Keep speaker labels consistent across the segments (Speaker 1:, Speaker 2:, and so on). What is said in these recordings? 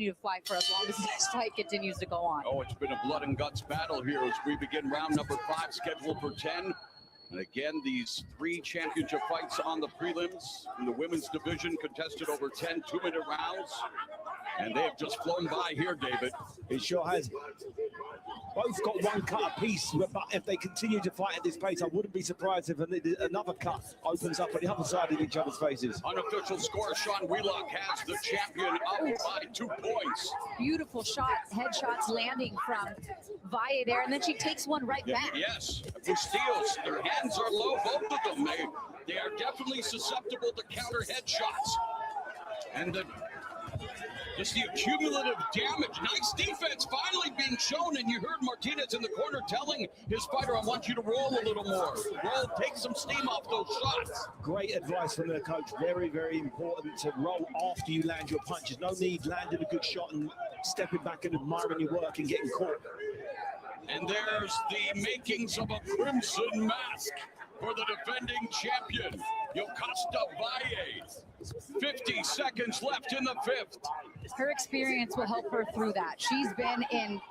Speaker 1: continue to fly for as long as this fight continues to go on.
Speaker 2: Oh, it's been a blood and guts battle here as we begin round number 5, scheduled for 10. And again, these 3 championship fights on the prelims in the women's division contested over 10 2-minute rounds. And they have just flown by here, David.
Speaker 3: It sure has. Both got 1 cut apiece, but if they continue to fight at this pace, I wouldn't be surprised if another cut opens up on the other side of each other's faces.
Speaker 2: Unofficial score, Sean Wheelock has the champion up by 2 points.
Speaker 1: Beautiful shots, headshots landing from Valle there, and then she takes one right back.
Speaker 2: Yes, Bustillos, their hands are low, both of them. They are definitely susceptible to counter headshots. And just the cumulative damage. Nice defense finally being shown, and you heard Martinez in the corner telling his fighter, I want you to roll a little more. Roll, take some steam off those shots.
Speaker 3: Great advice from their coach. Very, very important to roll after you land your punches. No need landing a good shot and stepping back and admiring your work and getting caught.
Speaker 2: And there's the makings of a crimson mask for the defending champion, Yokasta Valle. 50 seconds left in the 5th.
Speaker 1: Her experience will help her through that. She's been in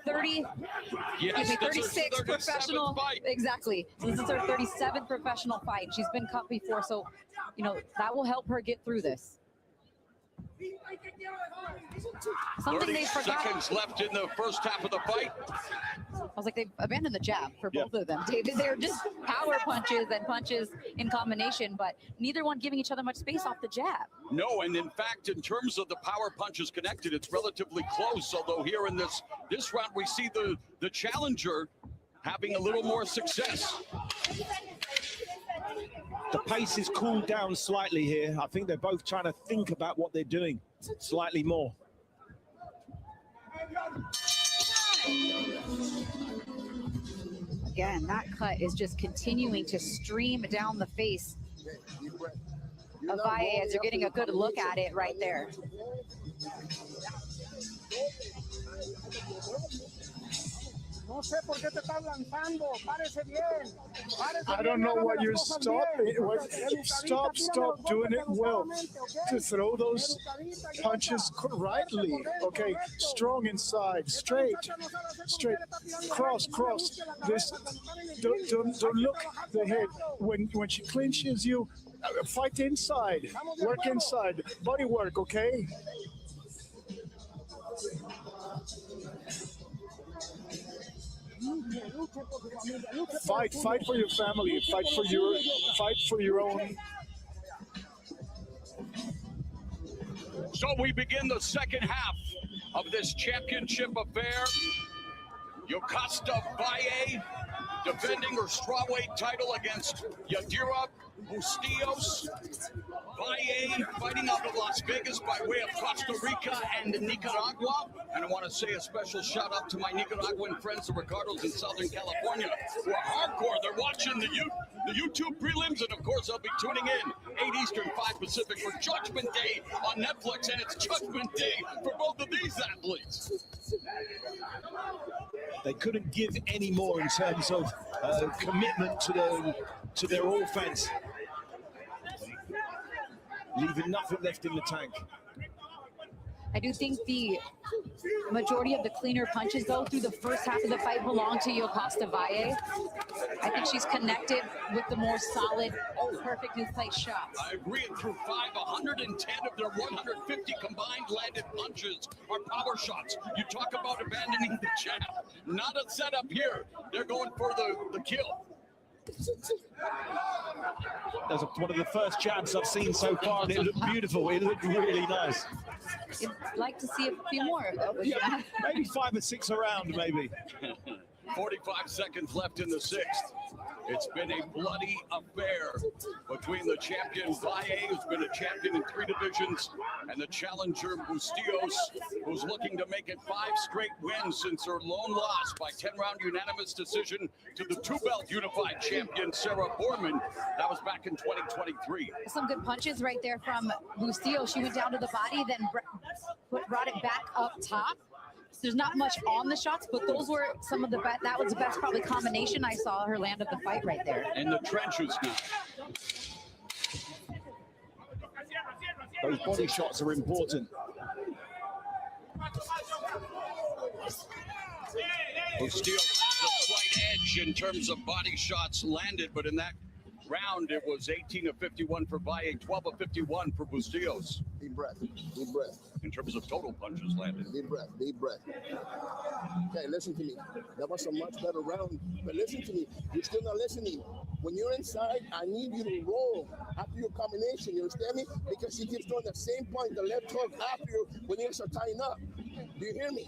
Speaker 1: 36 professional
Speaker 2: fight.
Speaker 1: Exactly. This is her 37th professional fight. She's been cut before, so that will help her get through this. Something
Speaker 2: 30
Speaker 1: they forgot.
Speaker 2: seconds left in the first half of the fight.
Speaker 1: I was like, they've abandoned the jab for both of them, David. They're just power punches and punches in combination, but neither one giving each other much space off the jab.
Speaker 2: No, and in fact, in terms of the power punches connected, it's relatively close. Although here in this round, we see the challenger having a little more success.
Speaker 3: The pace is cooled down slightly here. I think they're both trying to think about what they're doing slightly more.
Speaker 1: Again, that cut is just continuing to stream down the face of Valle as you're getting a good look at it right there.
Speaker 4: I don't know what you're stopping. Stop doing it well. To throw those punches rightly. Okay, strong inside, straight, cross. This don't look the head. When she clinches you, fight inside, work inside, body work. Okay. Fight for your family. Fight for your own.
Speaker 2: So we begin the second half of this championship affair. Yokasta Valle defending her strawweight title against Yadira Bustillos. Valle fighting out of Las Vegas by way of Costa Rica and Nicaragua. And I want to say a special shout out to my Nicaraguan friends, the Ricardos in Southern California, who are hardcore. They're watching the YouTube prelims, and of course they'll be tuning in 8 Eastern, 5 Pacific for Judgment Day on Netflix, and it's Judgment Day for both of these athletes.
Speaker 3: They couldn't give any more in terms of commitment to their offense, leaving nothing left in the tank.
Speaker 1: I do think the majority of the cleaner punches, though, through the first half of the fight belong to Yokasta Valle. I think she's connected with the more solid, perfectly placed shots.
Speaker 2: I agree, and through 110 of their 150 combined landed punches are power shots. You talk about abandoning the jab. Not a setup here. They're going for the kill.
Speaker 3: That was one of the first jabs I've seen so far, and it looked beautiful. It looked really nice.
Speaker 1: I'd like to see a few more of those.
Speaker 3: Yeah, maybe 5 or 6 around, maybe.
Speaker 2: 45 seconds left in the 6th. It's been a bloody affair between the champion Valle, who's been a champion in 3 divisions, and the challenger Bustillos, who's looking to make it 5 straight wins since her lone loss by 10-round unanimous decision to the 2-belt unified champion Sarah Borman. That was back in 2023.
Speaker 1: Some good punches right there from Bustillos. She went down to the body, then brought it back up top. There's not much on the shots, but those were some of the best. That was the best probably combination I saw her land of the fight right there.
Speaker 2: In the trenches now.
Speaker 3: Those body shots are important.
Speaker 2: Bustillos the slight edge in terms of body shots landed, but in that round it was 18 of 51 for Valle, 12 of 51 for Bustillos.
Speaker 5: Deep breath, deep breath.
Speaker 2: In terms of total punches landed.
Speaker 5: Deep breath, deep breath. Okay, listen to me. That was a much better round. But listen to me. You're still not listening. When you're inside, I need you to roll after your combination. You understand me? Because she keeps throwing the same point, the left hook after you when you start tying up. Do you hear me?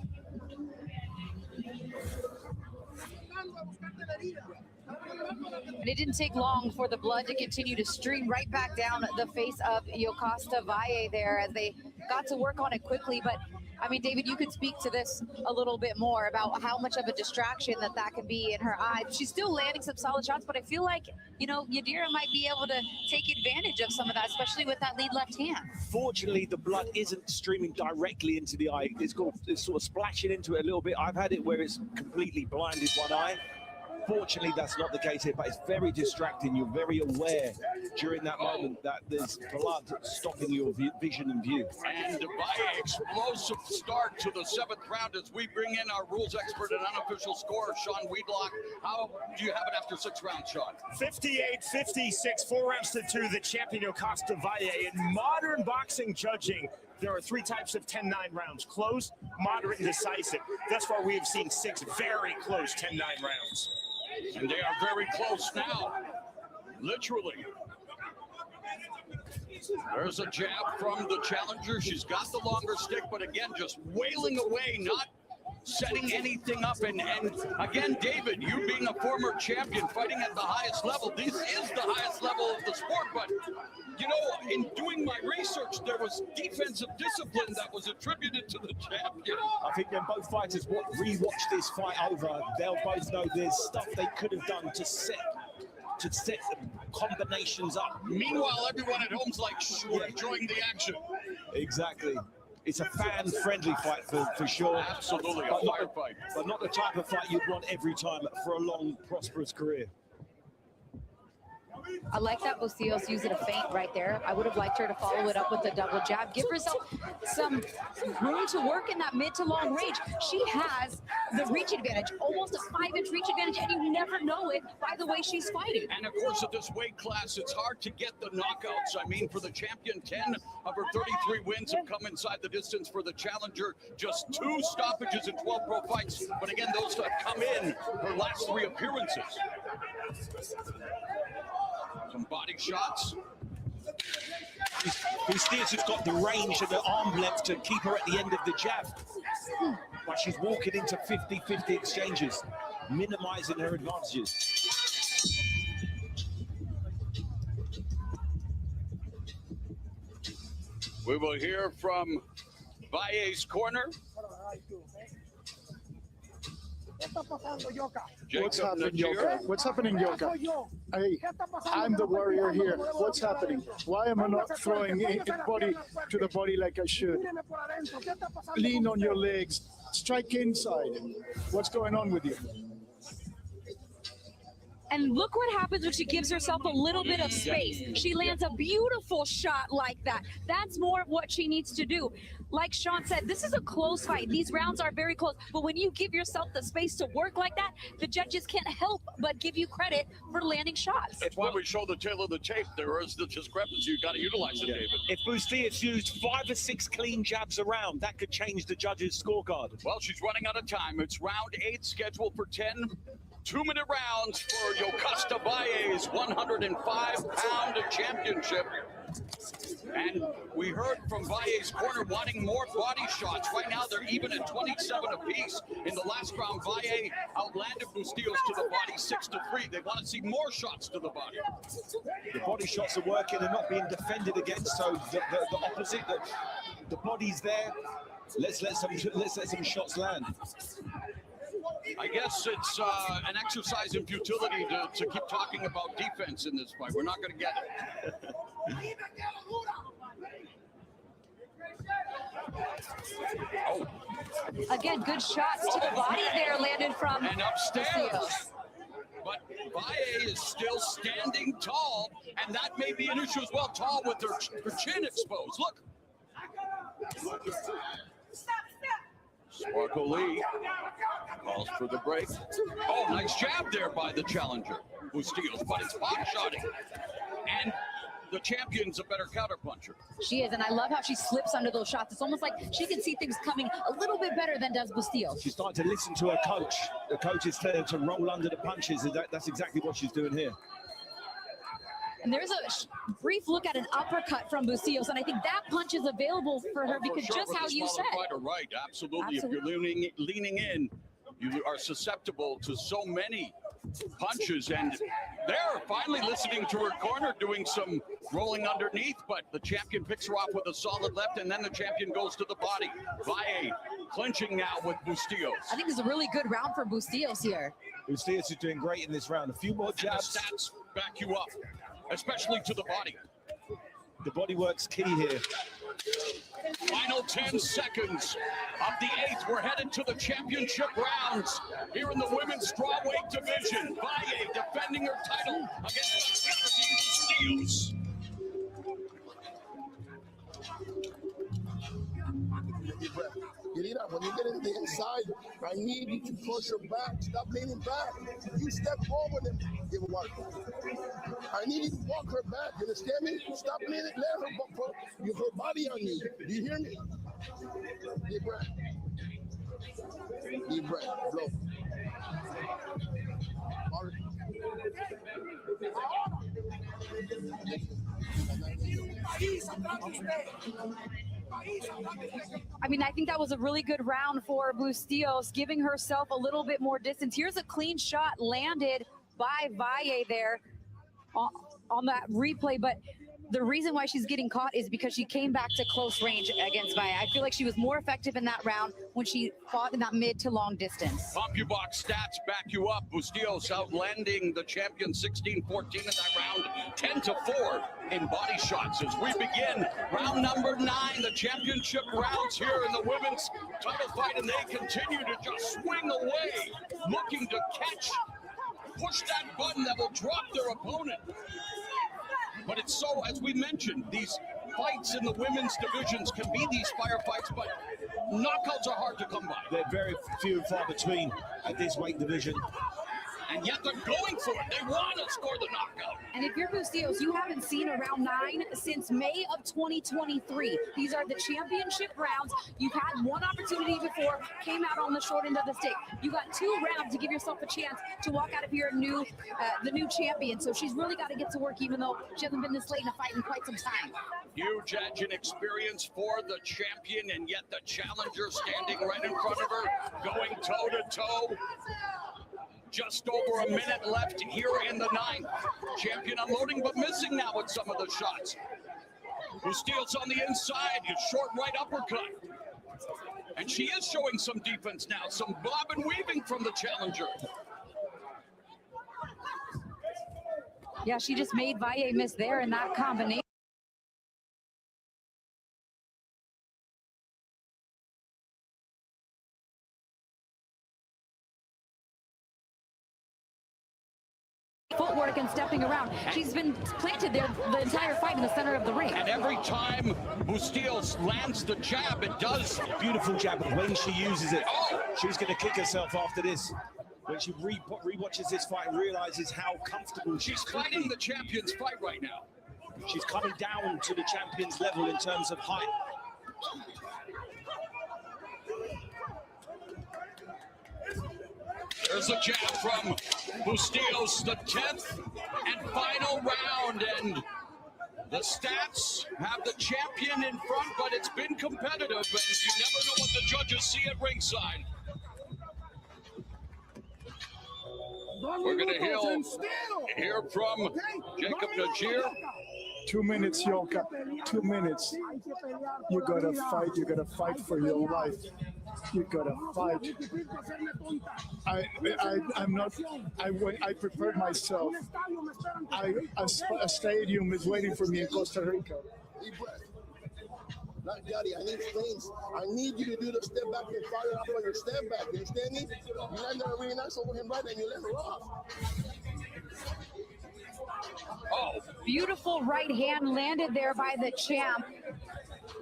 Speaker 1: And it didn't take long for the blood to continue to stream right back down the face of Yokasta Valle there as they got to work on it quickly. But I mean, David, you could speak to this a little bit more about how much of a distraction that can be in her eyes. She's still landing some solid shots, but I feel like, you know, Yadira might be able to take advantage of some of that, especially with that lead left hand.
Speaker 3: Fortunately, the blood isn't streaming directly into the eye. It's sort of splashing into it a little bit. I've had it where it's completely blinded one eye. Fortunately, that's not the case here, but it's very distracting. You're very aware during that moment that there's blood stopping your vision and view.
Speaker 2: And Valle, explosive start to the 7th round as we bring in our rules expert and unofficial scorer, Sean Weedlock. How do you have it after 6 rounds, Sean?
Speaker 6: 58-56, 4 rounds to 2, the champion Yokasta Valle. In modern boxing judging, there are 3 types of 10-9 rounds: close, moderate, and decisive. Thus far, we have seen 6 very close 10-9 rounds.
Speaker 2: And they are very close now, literally. There's a jab from the challenger. She's got the longer stick, but again, just wailing away, not setting anything up. And again, David, you being a former champion fighting at the highest level, this is the highest level of the sport. But, you know, in doing my research, there was defensive discipline that was attributed to the champion.
Speaker 3: I think when both fighters rewatch this fight over, they'll both know there's stuff they could have done to set combinations up.
Speaker 2: Meanwhile, everyone at home's like, we're enjoying the action.
Speaker 3: Exactly. It's a fan-friendly fight for sure.
Speaker 2: Absolutely, a firefight.
Speaker 3: But not the type of fight you'd want every time for a long, prosperous career.
Speaker 1: I like that Bustillos using a feint right there. I would have liked her to follow it up with a double jab. Give herself some room to work in that mid to long range. She has the reach advantage, almost a 5-inch reach advantage, and you never know it by the way she's fighting.
Speaker 2: And of course, at this weight class, it's hard to get the knockouts. I mean, for the champion, 10 of her 33 wins have come inside the distance. For the challenger, just 2 stoppages in 12 pro fights. But again, those have come in her last 3 appearances. Some body shots.
Speaker 3: Bustillos has got the range and the arm length to keep her at the end of the jab. But she's walking into 50-50 exchanges, minimizing her advantages.
Speaker 2: We will hear from Valle's corner.
Speaker 4: What's happening, Yoka? What's happening, Yoka? Hey, I'm the warrior here. What's happening? Why am I not throwing body to the body like I should? Lean on your legs. Strike inside. What's going on with you?
Speaker 1: And look what happens when she gives herself a little bit of space. She lands a beautiful shot like that. That's more of what she needs to do. Like Sean said, this is a close fight. These rounds are very close. But when you give yourself the space to work like that, the judges can't help but give you credit for landing shots.
Speaker 2: That's why we show the tail of the tape. There is the discrepancy. You've got to utilize it, David.
Speaker 3: If Bustillos used 5 or 6 clean jabs around, that could change the judges' scorecard.
Speaker 2: Well, she's running out of time. It's round 8, scheduled for 10 2-minute rounds for Yokasta Valle's 105-pound championship. And we heard from Valle's corner wanting more body shots. Right now, they're even at 27 apiece. In the last round, Valle outlanded Bustillos to the body 6-3. They want to see more shots to the body.
Speaker 3: The body shots are working and not being defended against, so the opposite, the body's there. Let's let some shots land.
Speaker 2: I guess it's an exercise in futility to keep talking about defense in this fight. We're not going to get it. Oh.
Speaker 1: Again, good shots to the body there landed from
Speaker 2: and upstairs.
Speaker 1: Bustillos.
Speaker 2: But Valle is still standing tall, and that may be an issue as well. Tall with her chin exposed. Look. Marco Lee calls for the break. Oh, nice jab there by the challenger, who steals, but it's pot-shotting. And the champion's a better counterpuncher.
Speaker 1: She is, and I love how she slips under those shots. It's almost like she can see things coming a little bit better than does Bustillos.
Speaker 3: She's starting to listen to her coach. The coach is telling her to roll under the punches, and that's exactly what she's doing here.
Speaker 1: And there's a brief look at an uppercut from Bustillos, and I think that punch is available for her because
Speaker 2: For sure,
Speaker 1: just
Speaker 2: for
Speaker 1: how
Speaker 2: the
Speaker 1: you
Speaker 2: smaller
Speaker 1: said.
Speaker 2: fighter, right, absolutely. If you're leaning in, you are susceptible to so many punches, and they're finally listening to her corner, doing some rolling underneath, but the champion picks her off with a solid left, and then the champion goes to the body. Valle clinching now with Bustillos.
Speaker 1: I think it's a really good round for Bustillos here.
Speaker 3: Bustillos is doing great in this round. A few more
Speaker 2: And the
Speaker 3: jabs.
Speaker 2: stats back you up, especially to the body.
Speaker 3: The body work's key here.
Speaker 2: Final 10 seconds of the 8th. We're headed to the championship rounds here in the women's strawweight division. Valle defending her title against Bustillos.
Speaker 5: Get it up. When you get in the inside, I need you to push her back. Stop leaning back. You step forward and give her one. I need you to walk her back. You understand me? Stop leaning. Let her put her body on you. Do you hear me? Deep breath. Deep breath. Blow.
Speaker 1: I mean, I think that was a really good round for Bustillos, giving herself a little bit more distance. Here's a clean shot landed by Valle there on that replay, but the reason why she's getting caught is because she came back to close range against Valle. I feel like she was more effective in that round when she fought in that mid to long distance.
Speaker 2: CompuBox stats back you up. Bustillos outlanding the champion 16-14 in that round, 10-4 in body shots. As we begin round number 9, the championship rounds here in the women's title fight, and they continue to just swing away, looking to push that button that will drop their opponent. But it's so, as we mentioned, these fights in the women's divisions can be these firefights, but knockouts are hard to come by.
Speaker 3: They're very few and far between at this weight division.
Speaker 2: And yet they're going for it. They want to score the knockout.
Speaker 1: And if you're Bustillos, you haven't seen a round 9 since May of 2023. These are the championship rounds. You've had one opportunity before, came out on the short end of the stick. You got 2 rounds to give yourself a chance to walk out of here the new champion. So she's really got to get to work, even though she hasn't been this late in a fight in quite some time.
Speaker 2: Huge edge and experience for the champion, and yet the challenger standing right in front of her, going toe-to-toe. Just over a minute left here in the 9th. Champion unloading, but missing now with some of the shots. Bustillos on the inside, a short right uppercut. And she is showing some defense now, some bob and weaving from the challenger.
Speaker 1: Yeah, she just made Valle miss there in that combination. Footwork and stepping around. She's been planted there the entire fight in the center of the ring.
Speaker 2: And every time Bustillos lands the jab, it does.
Speaker 3: Beautiful jab, but when she uses it, she's going to kick herself after this. When she re-watches this fight and realizes how comfortable
Speaker 2: she's fighting the champion's fight right now.
Speaker 3: She's coming down to the champion's level in terms of height.
Speaker 2: There's a jab from Bustillos, the 10th and final round, and the stats have the champion in front, but it's been competitive, and you never know what the judges see at ringside. We're going to hear from Jacob Najir.
Speaker 4: 2 minutes, Yoka. 2 minutes. You gotta fight. You gotta fight for your life. You gotta fight. I'm not. I prepared myself. A stadium is waiting for me in Costa Rica.
Speaker 5: Deep breath. Not Daddy, I need things. I need you to do the step back and fire up on your step back. You understand me? You land there really nice over him right and you let her off.
Speaker 1: Beautiful right hand landed there by the champ.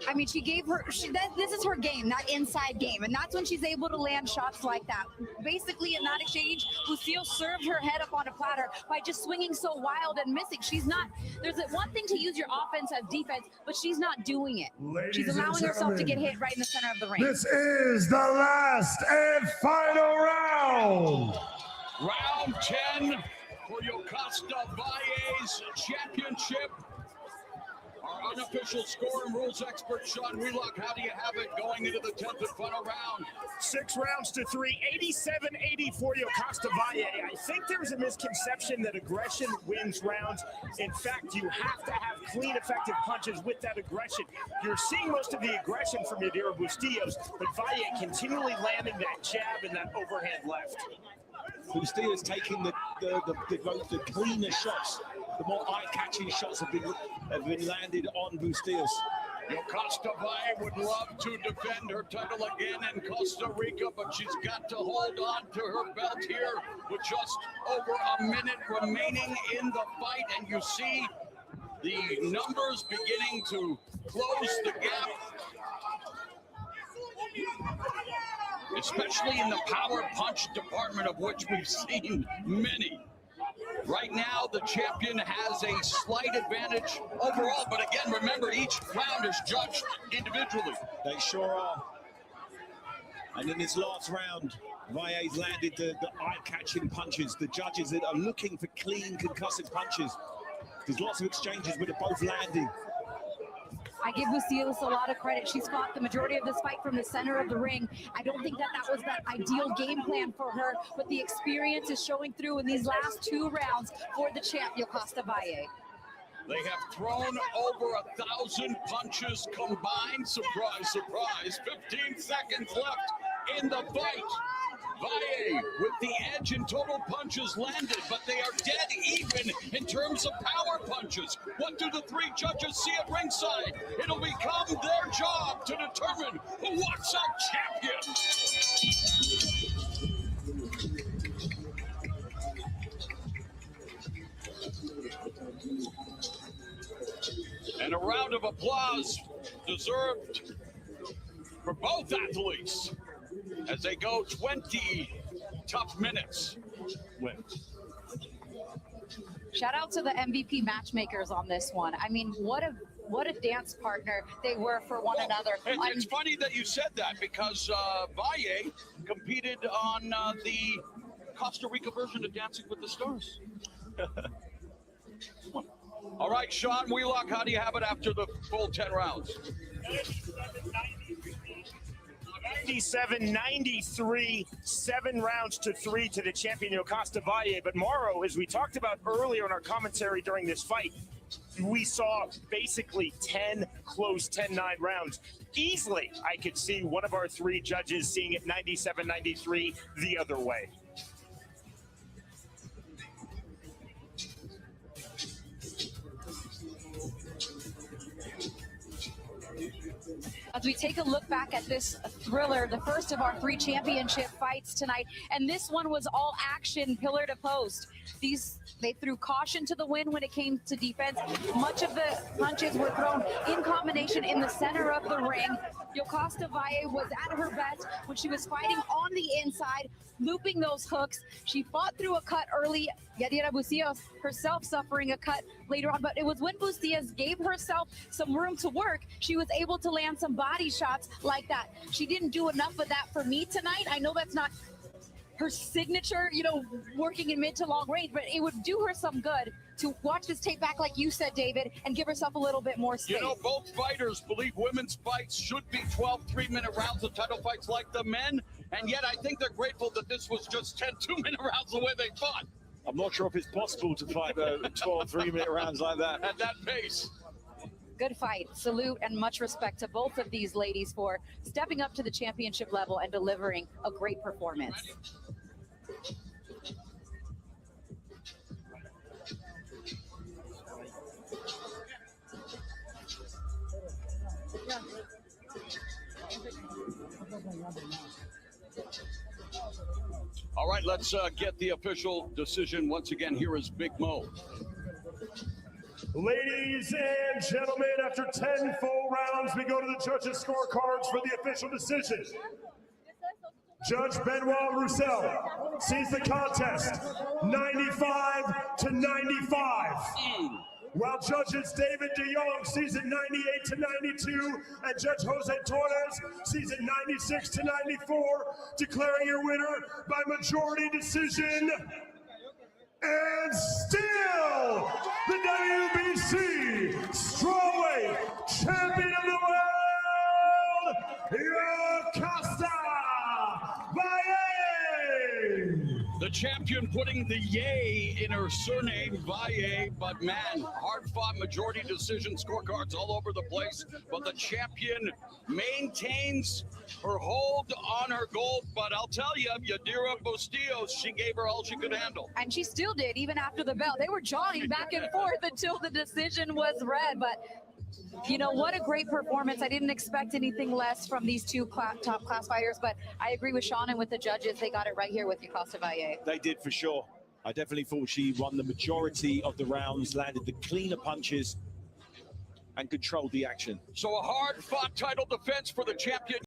Speaker 1: I mean, she gave her, this is her game, that inside game. And that's when she's able to land shots like that. Basically, in that exchange, Lucille served her head up on a platter by just swinging so wild and missing. She's not, there's one thing to use your offense as defense, but she's not doing it. She's allowing herself to get hit right in the center of the ring.
Speaker 7: This is the last and final round.
Speaker 2: Round 10 for Yokasta Valle's championship. Our unofficial score and rules expert, Sean Wheelock, how do you have it going into the 10th and final round?
Speaker 6: 6 rounds to 3, 87-80 for Yokasta Valle. I think there's a misconception that aggression wins rounds. In fact, you have to have clean, effective punches with that aggression. You're seeing most of the aggression from Yadira Bustillos, but Valle continually landing that jab and that overhand left.
Speaker 3: Bustillos taking the cleaner shots, the more eye-catching shots have been landed on Bustillos.
Speaker 2: Yokasta Valle would love to defend her title again in Costa Rica, but she's got to hold on to her belt here with just over a minute remaining in the fight. And you see the numbers beginning to close the gap, especially in the power punch department, of which we've seen many. Right now, the champion has a slight advantage overall, but again, remember, each round is judged individually.
Speaker 3: They sure are. And in this last round, Valle's landed the eye-catching punches. The judges that are looking for clean, concussive punches. There's lots of exchanges with it both landing.
Speaker 1: I give Bustillos a lot of credit. She's fought the majority of this fight from the center of the ring. I don't think that was that ideal game plan for her, but the experience is showing through in these last 2 rounds for the champ, Yokasta Valle.
Speaker 2: They have thrown over 1,000 punches combined. Surprise, surprise. 15 seconds left in the fight. Valle with the edge in total punches landed, but they are dead even in terms of power punches. What do the 3 judges see at ringside? It'll become their job to determine who walks out champion. And a round of applause deserved for both athletes as they go 20 tough minutes.
Speaker 1: Shout out to the MVP matchmakers on this one. I mean, what a dance partner they were for one another.
Speaker 2: It's funny that you said that, because Valle competed on the Costa Rica version of Dancing with the Stars. All right, Sean Wheelock, how do you have it after the full 10 rounds?
Speaker 6: 97-93, 7 rounds to 3 to the champion Yokasta Valle. But Mauro, as we talked about earlier in our commentary during this fight, we saw basically 10 close 10-9 rounds. Easily, I could see one of our 3 judges seeing it 97-93 the other way.
Speaker 1: As we take a look back at this thriller, the first of our 3 championship fights tonight, and this one was all action, pillar to post. They threw caution to the wind when it came to defense. Much of the punches were thrown in combination in the center of the ring. Yokasta Valle was at her best when she was fighting on the inside, looping those hooks. She fought through a cut early. Yadira Bustillos herself suffering a cut later on, but it was when Bustillos gave herself some room to work, she was able to land some body shots like that. She didn't do enough of that for me tonight. I know that's not her signature, working in mid to long range, but it would do her some good to watch this tape back, like you said, David, and give herself a little bit more space.
Speaker 2: Both fighters believe women's fights should be 12 3-minute rounds of title fights like the men, and yet I think they're grateful that this was just 10 2-minute rounds the way they fought.
Speaker 3: I'm not sure if it's possible to fight 12 3-minute rounds like that.
Speaker 2: At that pace.
Speaker 1: Good fight. Salute and much respect to both of these ladies for stepping up to the championship level and delivering a great performance.
Speaker 2: All right, let's get the official decision. Once again, here is Big Mo.
Speaker 7: Ladies and gentlemen, after 10 full rounds, we go to the judges' scorecards for the official decision. Judge Benoit Roussel sees the contest 95 to 95. While judges David DeYoung sees it 98 to 92, and Judge Jose Torres sees it 96 to 94, declaring your winner by majority decision. And still, the WBC Strawweight Champion of the World, Yokasta Valle!
Speaker 2: The champion putting the yay in her surname, Valle, but man, hard-fought majority decision scorecards all over the place. But the champion maintains her hold on her gold. But I'll tell you, Yadira Bustillos, she gave her all she could handle.
Speaker 1: And she still did, even after the bell. They were jawing back and forth until the decision was read. But you know, what a great performance. I didn't expect anything less from these two top class fighters, but I agree with Sean and with the judges. They got it right here with Yokasta Valle.
Speaker 3: They did for sure. I definitely thought she won the majority of the rounds, landed the cleaner punches, and controlled the action.
Speaker 2: So a hard-fought title defense for the champion.